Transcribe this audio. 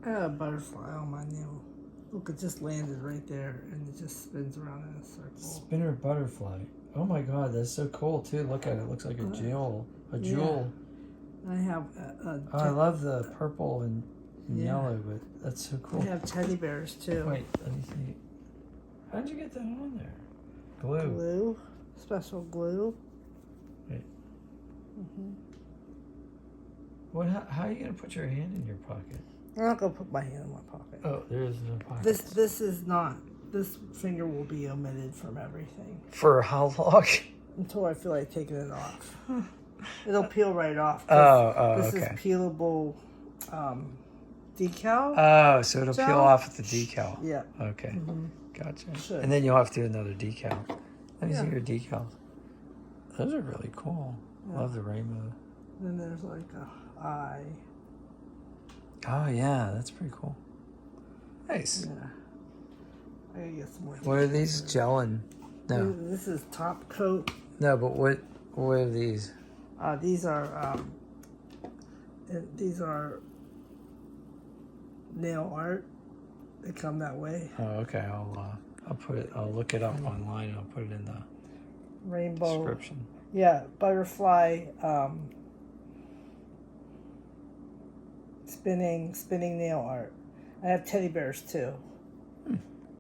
I have a butterfly on my nail. Look, it just landed right there, and it just spins around in a circle. Spinner butterfly. Oh my god, that's so cool too. Look at it. It looks like a jewel. A jewel. I have I love the purple and yeah. yellow, but that's so cool. I have teddy bears too. Wait, let me see. How'd you get that on there? Glue. Glue. Special glue. Wait. What? How are you gonna put your hand in your pocket? I'm not gonna put my hand in my pocket. Oh, there is no pocket. This is not. This finger will be omitted from everything. For how long? Until I feel like taking it off. It'll peel right off. This is peelable decal. Oh, so it'll peel off with the decal. Yeah. Okay. Gotcha. Should. And then you'll have to do another decal. Let me see your decals. Those are really cool. Yeah. Love the rainbow. Then there's like a eye. Oh yeah, that's pretty cool. Nice. Yeah. I gotta get some more. What are these gelling? No. This is top coat. No, but what are these? These are nail art. They come that way. Oh, okay. I'll put it. I'll look it up online. And I'll put it in the Rainbow description. Yeah, butterfly. Spinning nail art. I have teddy bears too.